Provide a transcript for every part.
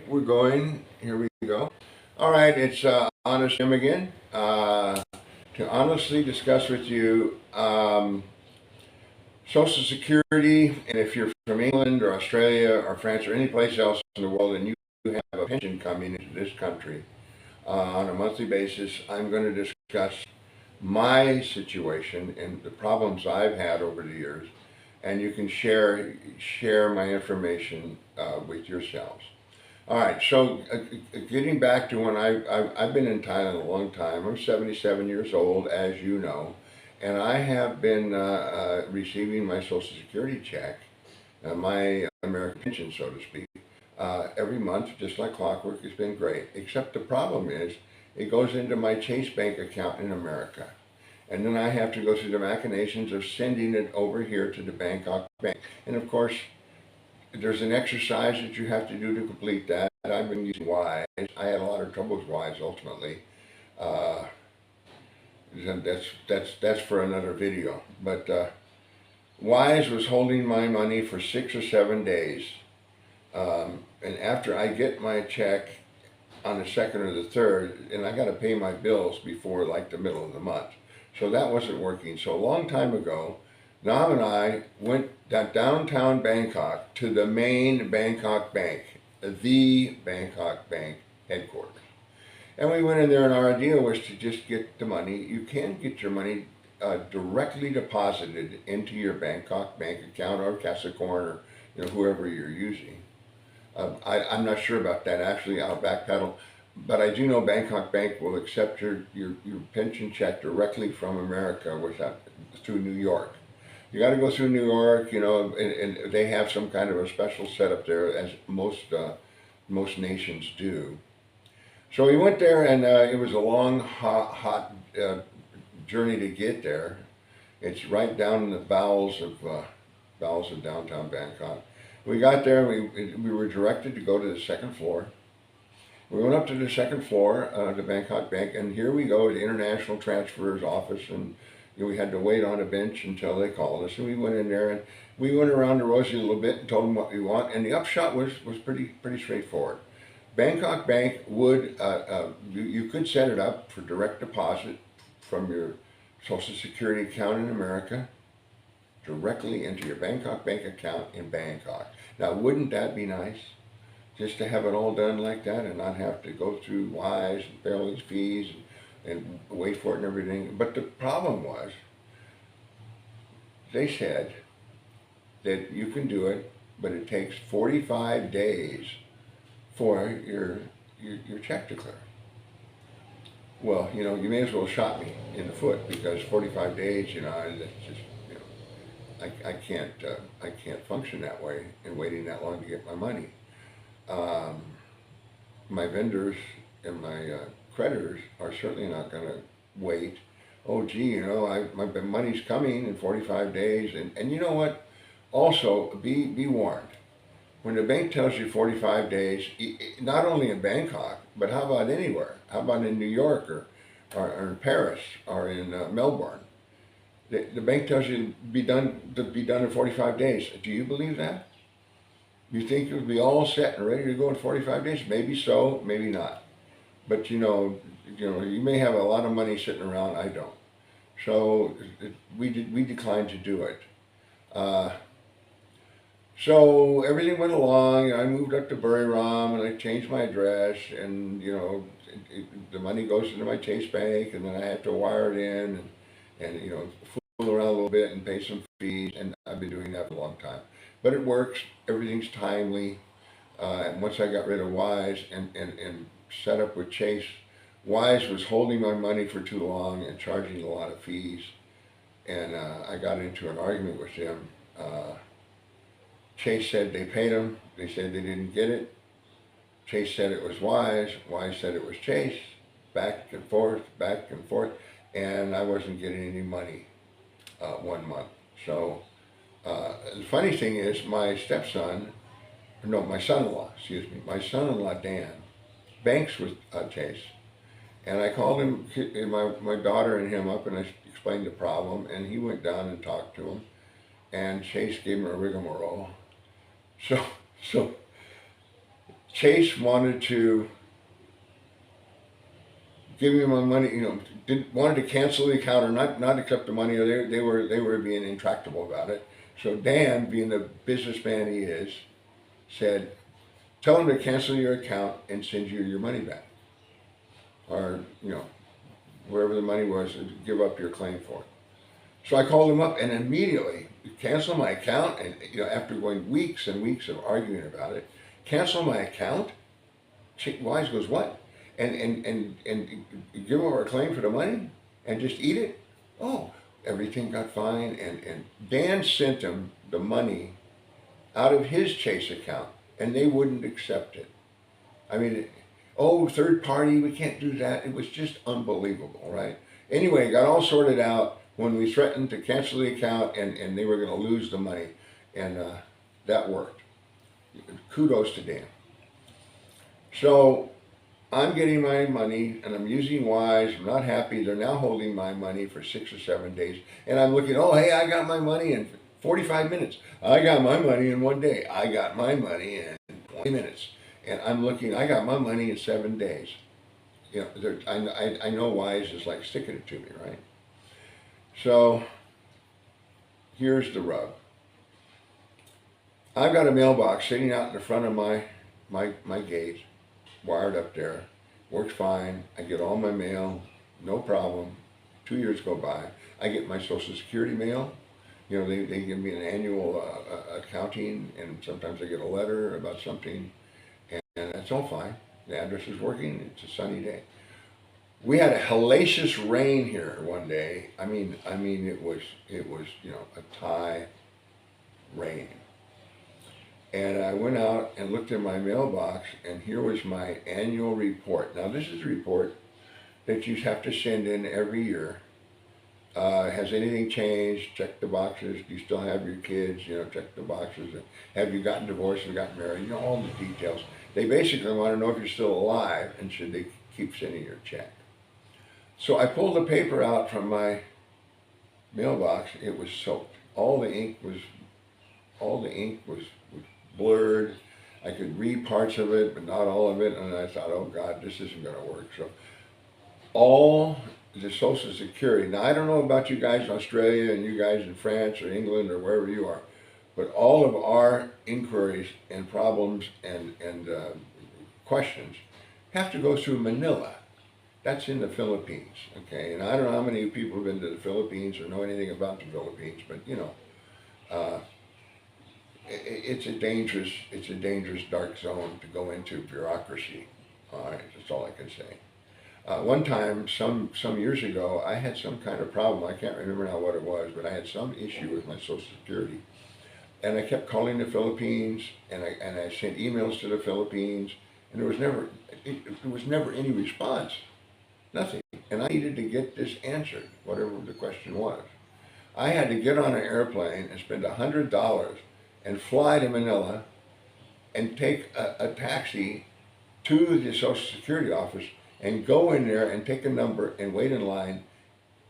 we're going. Here we go. All right, it's Honest Jim again. To honestly discuss with you Social Security, and if you're from England or Australia or France or any place else in the world and you have a pension coming into this country on a monthly basis, I'm going to discuss my situation and the problems I've had over the years, and you can share my information with yourselves. All right, so getting back to when I've been in Thailand a long time. I'm 77 years old, as you know, and I have been receiving my Social Security check, my American pension, so to speak, every month, just like clockwork. It's been great, except the problem is it goes into my Chase Bank account in America. And then I have to go through the machinations of sending it over here to the Bangkok bank. And of course, there's an exercise that you have to do to complete that. I've been using Wise. I had a lot of trouble with Wise ultimately. Uh, that's for another video. But Wise was holding my money for 6 or 7 days, and after I get my check on the second or the third, and I got to pay my bills before like the middle of the month, so that wasn't working. So a long time ago, Nam and I went to downtown Bangkok to the main Bangkok bank, the Bangkok bank headquarters. And we went in there, and our idea was to just get the money. You can get your money directly deposited into your Bangkok bank account or Casacorn or whoever you're using. I'm not sure about that. Actually, I'll backpedal. But I do know Bangkok Bank will accept your pension check directly from America through New York. You got to go through New York, and they have some kind of a special setup there, as most nations do. So we went there, and it was a long, hot journey to get there. It's right down in the bowels of downtown Bangkok. We got there, and we were directed to go to the second floor. We went up to the second floor of the Bangkok Bank, and here we go, the International Transfers Office, and we had to wait on a bench until they called us. And we went in there, and we went around the rosy a little bit and told them what we want, and the upshot was pretty straightforward. Bangkok Bank would, you could set it up for direct deposit from your Social Security account in America directly into your Bangkok Bank account in Bangkok. Now, wouldn't that be nice? Just to have it all done like that and not have to go through Wise and pay all these fees and wait for it and everything. But the problem was, they said that you can do it, but it takes 45 days for your check to clear. Well, you may as well shot me in the foot, because 45 days, that's just, I can't function that way and waiting that long to get my money. My vendors and my creditors are certainly not going to wait. Oh, gee, my money's coming in 45 days, and you know what? Also, be warned. When the bank tells you 45 days, not only in Bangkok, but how about anywhere? How about in New York or in Paris or in Melbourne? The bank tells you to be done in 45 days. Do you believe that? You think you'll be all set and ready to go in 45 days? Maybe so, maybe not. But you may have a lot of money sitting around. I don't. So we declined to do it. So everything went along. I moved up to Buriram, and I changed my address, and the money goes into my Chase Bank, and then I have to wire it in, and fool around a little bit and pay some fees, and I've been doing that for a long time. But it works. Everything's timely. And once I got rid of Wise and set up with Chase, Wise was holding my money for too long and charging a lot of fees, and I got into an argument with them. Chase said they paid them. They said they didn't get it. Chase said it was Wise. Wise said it was Chase. Back and forth, and I wasn't getting any money 1 month. So the funny thing is, my son-in-law, my son-in-law Dan, banks with Chase, and I called him, my daughter and him up, and I explained the problem, and he went down and talked to him, and Chase gave him a rigmarole. So Chase wanted to give me my money, wanted to cancel the account or not accept the money, or they were being intractable about it. So Dan, being the businessman he is, said, "Tell them to cancel your account and send you your money back, or wherever the money was, give up your claim for it." So I called him up and immediately cancel my account, and after going weeks and weeks of arguing about it, cancel my account. Wise goes, "What? And give over a claim for the money and just eat it?" Oh, everything got fine, and Dan sent him the money out of his Chase account, and they wouldn't accept it. I mean, oh, third party, we can't do that. It was just unbelievable, right? Anyway, it got all sorted out when we threatened to cancel the account, and they were going to lose the money, and that worked. Kudos to Dan. So I'm getting my money, and I'm using Wise. I'm not happy. They're now holding my money for 6 or 7 days, and I'm looking. Oh, hey, I got my money in 45 minutes. I got my money in 1 day. I got my money in 20 minutes, and I'm looking. I got my money in 7 days. I know Wise is like sticking it to me, right? So here's the rub. I've got a mailbox sitting out in the front of my gate, wired up there, works fine. I get all my mail, no problem. 2 years go by. I get my Social Security mail. They give me an annual accounting, and sometimes I get a letter about something, and that's all fine. The address is working. It's a sunny day. We had a hellacious rain here one day. I mean, it was a Thai rain. And I went out and looked in my mailbox, and here was my annual report. Now, this is a report that you have to send in every year. Has anything changed? Check the boxes. Do you still have your kids? Check the boxes. Have you gotten divorced and gotten married? All the details. They basically want to know if you're still alive and should they keep sending your check. So I pulled the paper out from my mailbox. It was soaked. All the ink was blurred. I could read parts of it, but not all of it. And I thought, oh God, this isn't going to work. So all the Social Security. Now, I don't know about you guys in Australia and you guys in France or England or wherever you are, but all of our inquiries and problems and questions have to go through Manila. That's in the Philippines, okay? And I don't know how many people have been to the Philippines or know anything about the Philippines, but it's a dangerous dark zone to go into bureaucracy. All right, that's all I can say. One time, some years ago, I had some kind of problem. I can't remember now what it was, but I had some issue with my Social Security, and I kept calling the Philippines, and I sent emails to the Philippines, and there was never any response, nothing. And I needed to get this answered, whatever the question was. I had to get on an airplane and spend $100 and fly to Manila and take a taxi to the Social Security office and go in there and take a number and wait in line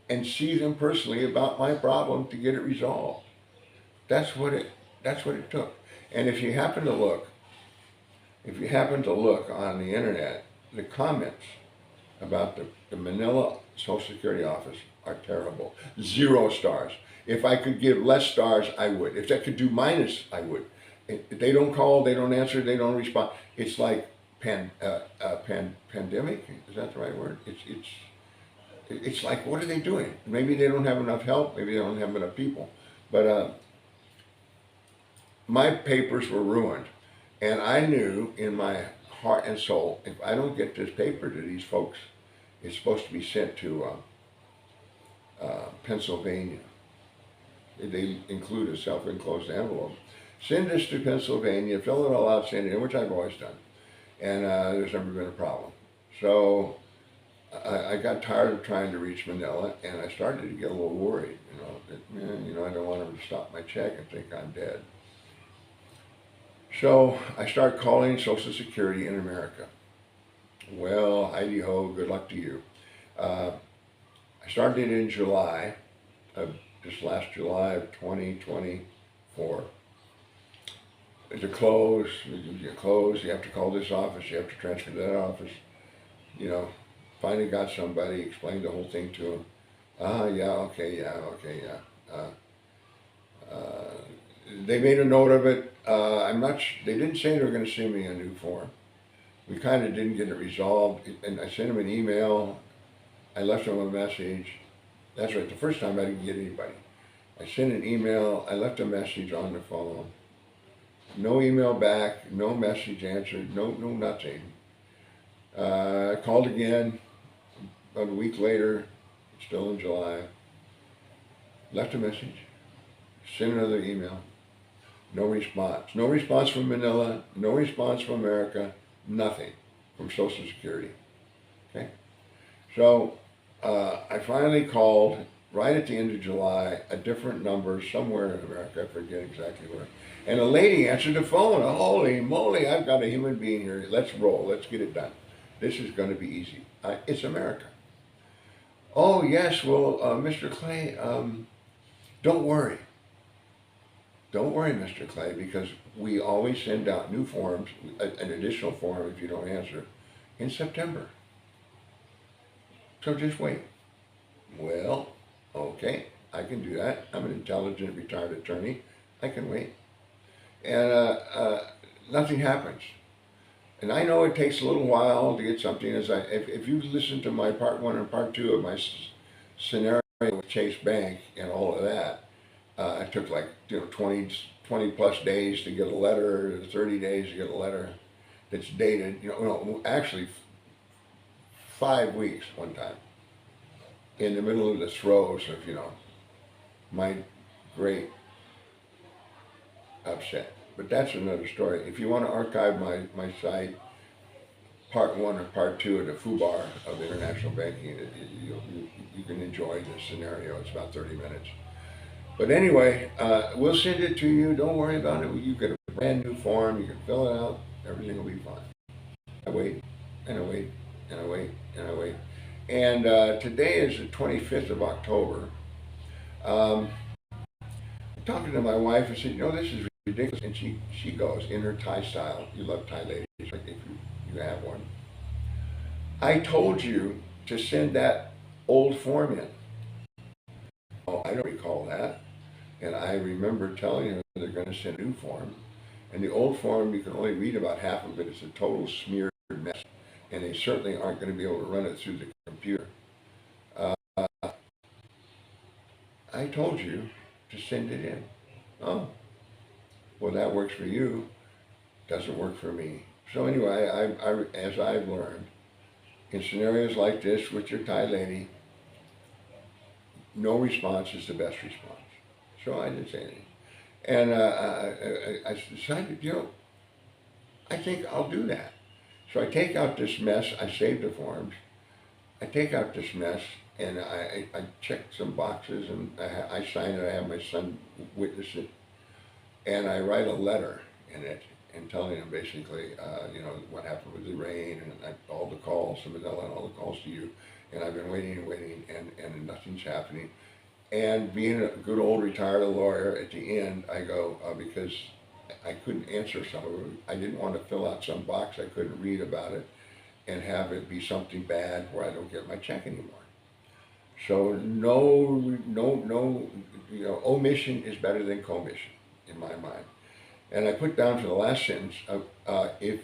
and see them personally about my problem to get it resolved. That's what it took. And if you happen to look on the internet, the comments about the Manila Social Security office are terrible. 0 stars. If I could give less stars, I would. If I could do minus, I would. If they don't call, they don't answer, they don't respond. It's like pandemic. Is that the right word? It's like, what are they doing? Maybe they don't have enough help. Maybe they don't have enough people. But my papers were ruined, and I knew in my heart and soul, if I don't get this paper to these folks, it's supposed to be sent to Pennsylvania. They include a self-enclosed envelope. Send this to Pennsylvania, fill it all out, send it in, which I've always done. And there's never been a problem. So I got tired of trying to reach Manila, and I started to get a little worried, that, I don't want them to stop my check and think I'm dead. So I start calling Social Security in America. Well, Heidi ho, good luck to you. I started in July, this last July of 2024. It's a close, you close, you have to call this office, you have to transfer to that office. You know, finally got somebody, explained the whole thing to him. Yeah, okay, yeah. They made a note of it. They didn't say they were going to send me a new form. We kind of didn't get it resolved, and I sent them an email. I left them a message. That's right, the first time I didn't get anybody. I sent an email, I left a message on the phone. No email back, no message answered, no nothing. I called again about a week later, still in July. Left a message, sent another email. No response. No response from Manila, no response from America, nothing from Social Security. Okay? So I finally called right at the end of July, a different number somewhere in America, I forget exactly where. And a lady answered the phone. Holy moly, I've got a human being here. Let's roll. Let's get it done. This is going to be easy. It's America. Oh, yes, well, Mr. Clay, don't worry. Don't worry, Mr. Clay, because we always send out new forms, an additional form if you don't answer, in September. So just wait. Well, okay, I can do that. I'm an intelligent retired attorney. I can wait. And nothing happens. And I know it takes a little while to get something. If you listen to my part 1 and part 2 of my scenario with Chase Bank and all of that, it took like 20 plus days to get a letter, 30 days to get a letter that's dated. Actually 5 weeks one time, in the middle of the throes of my great upset. But that's another story. If you want to archive my site, part 1 or part 2 of the FUBAR of international banking, you can enjoy the scenario. It's about 30 minutes. But anyway, we'll send it to you. Don't worry about it. You get a brand new form. You can fill it out. Everything will be fine. I wait, and I wait, and I wait, and I wait. And today is the 25th of October. I'm talking to my wife and said, this is ridiculous. And she goes, in her Thai style, you love Thai ladies, like if you have one. I told you to send that old form in. Oh, I don't recall that. And I remember telling her they're going to send a new form. And the old form, you can only read about half of it. It's a total smeared mess. And they certainly aren't going to be able to run it through the computer. I told you to send it in. Oh, well, that works for you. Doesn't work for me. So anyway, as I've learned, in scenarios like this with your Thai lady, no response is the best response. So I didn't say anything. And I decided, I think I'll do that. So I take out this mess. I saved the forms. I take out this mess, and I check some boxes, and I sign it. I have my son witness it. And I write a letter in it and telling him basically, what happened with the rain and all the calls to Manila and all the calls to you. And I've been waiting and waiting, and nothing's happening. And being a good old retired lawyer, at the end, I go, because I couldn't answer some of them. I didn't want to fill out some box I couldn't read about it and have it be something bad where I don't get my check anymore. So no, omission is better than commission in my mind. And I put down for the last sentence, if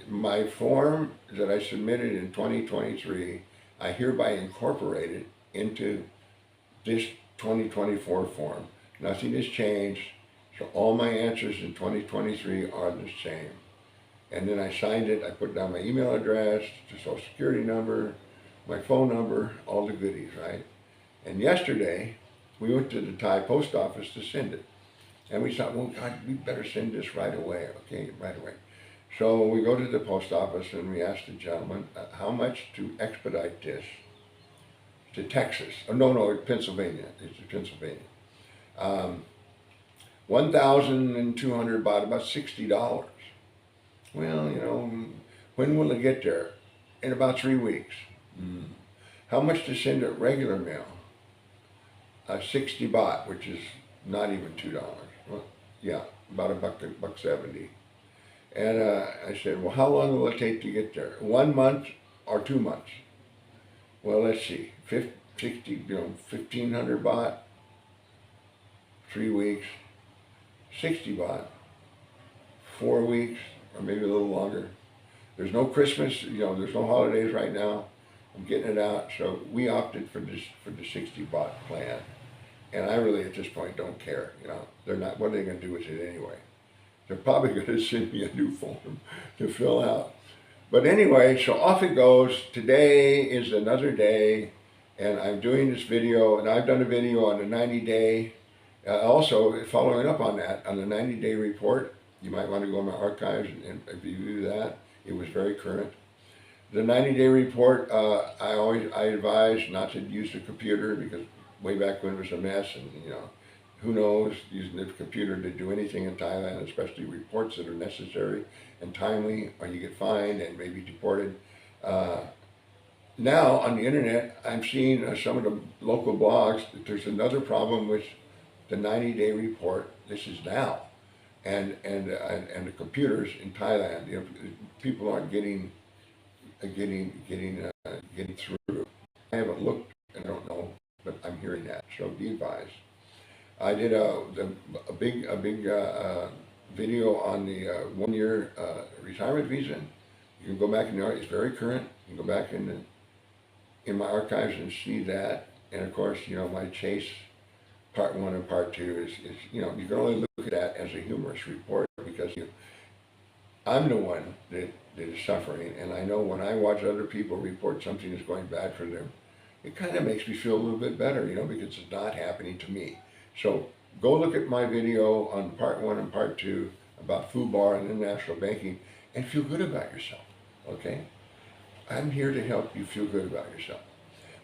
my form that I submitted in 2023, I hereby incorporate it into this 2024 form. Nothing has changed, so all my answers in 2023 are the same. And then I signed it. I put down my email address, the social security number, my phone number, all the goodies, right? And yesterday, we went to the Thai post office to send it. And we thought, well, God, we better send this right away, okay, right away. So we go to the post office and we ask the gentleman, how much to expedite this to Texas? Oh, no, Pennsylvania. It's Pennsylvania. 1,200 baht, about $60. Well, when will it get there? In about 3 weeks. How much to send it regular mail? 60 baht, which is not even $2. Well, Yeah, about buck 70. And I said, well, how long will it take to get there? 1 month or 2 months? Well, let's see, 50, 60, 1,500 baht, 3 weeks, 60 baht, 4 weeks, or maybe a little longer. There's no Christmas, there's no holidays right now. I'm getting it out, so we opted for the 60 baht plan. And I really, at this point, don't care. They're not. What are they going to do with it anyway? They're probably going to send me a new form to fill out. But anyway, so off it goes. Today is another day, and I'm doing this video, and I've done a video on the 90-day. Also, following up on that, on the 90-day report, you might want to go in my archives and review that. It was very current. The 90-day report, I advise not to use the computer because way back when it was a mess, and who knows, using the computer to do anything in Thailand, especially reports that are necessary and timely, or you get fined and maybe deported. Now on the internet, I'm seeing some of the local blogs that there's another problem with the 90-day report. This is now, and the computers in Thailand. People aren't getting through. I haven't looked, I don't know, but I'm hearing that. So be advised. I did a big video on the 1-year retirement visa. You can go back in there; it's very current. You can go back in my archives and see that. And of course, my Chase Part 1 and Part 2 is you can only look at that as a humorous report because I'm the one that is suffering, and I know when I watch other people report something that's going bad for them, it kind of makes me feel a little bit better, because it's not happening to me. So go look at my video on Part 1 and Part 2 about FUBAR and international banking and feel good about yourself, okay? I'm here to help you feel good about yourself.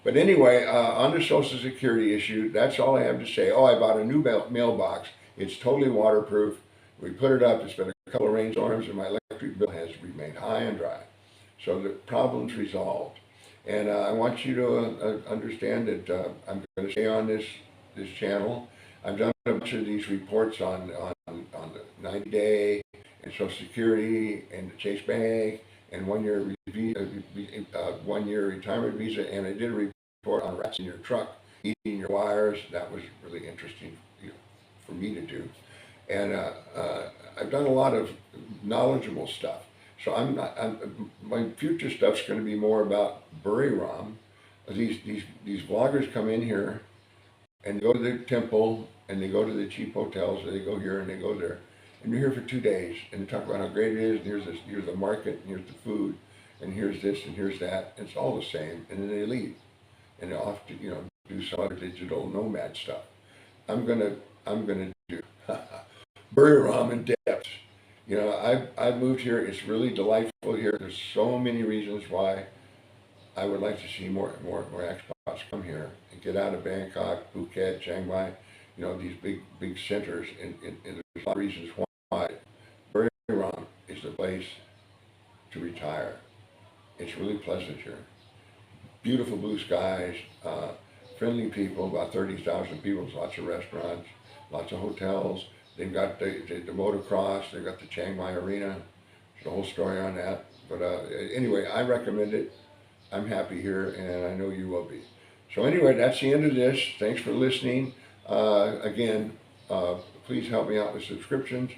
But anyway, on the Social Security issue, that's all I have to say. Oh, I bought a new mailbox. It's totally waterproof. We put it up. It's been a couple of rainstorms, and my electric bill has remained high and dry. So the problem's resolved. And I want you to understand that I'm going to stay on this channel. I've done a bunch of these reports on the 90-day and Social Security and the Chase Bank and 1-year 1-year retirement visa, and I did a report on rats in your truck eating your wires. That was really interesting for me to do. And I've done a lot of knowledgeable stuff. So my future stuff's going to be more about Buriram. These vloggers come in here and go to the temple, and they go to the cheap hotels, and they go here and they go there, and you're here for 2 days, and they talk about how great it is, and here's the market, and here's the food, and here's this, and here's that. It's all the same, and then they leave, and they're off to do some other digital nomad stuff. I'm gonna do Buriram in depth. I've moved here. It's really delightful here. There's so many reasons why I would like to see more expats come here and get out of Bangkok, Phuket, Chiang Mai, these big centers. And there's a lot of reasons why. Buriram is the place to retire. It's really pleasant here. Beautiful blue skies, friendly people, about 30,000 people, lots of restaurants, lots of hotels. They've got the motocross, they've got the Chiang Mai Arena. There's a whole story on that. But anyway, I recommend it. I'm happy here, and I know you will be. So anyway, that's the end of this. Thanks for listening. Again, please help me out with subscriptions,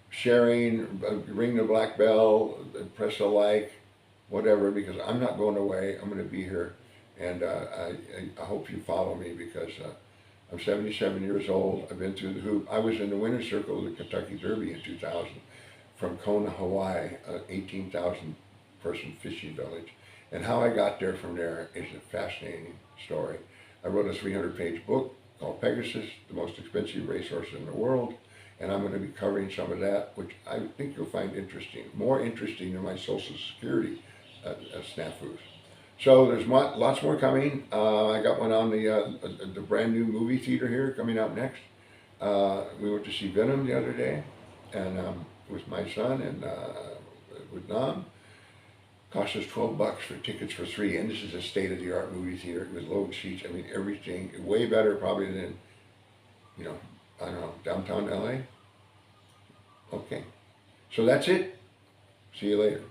sharing, ring the black bell, press a like, whatever, because I'm not going away. I'm going to be here, and I hope you follow me because I'm 77 years old. I've been through the hoop. I was in the winner's circle of the Kentucky Derby in 2000 from Kona, Hawaii, an 18,000 person fishing village. And how I got there from there is a fascinating story. I wrote a 300-page book called Pegasus, the most expensive racehorse in the world. And I'm going to be covering some of that, which I think you'll find interesting. More interesting than my Social Security snafus. So there's lots more coming. I got one on the brand new movie theater here coming out next. We went to see Venom the other day, and with my son and with Nam. Cost us $12 for tickets for 3, and this is a state-of-the-art movie theater with load seats. I mean, everything way better probably than I don't know, downtown LA. Okay. So that's it. See you later.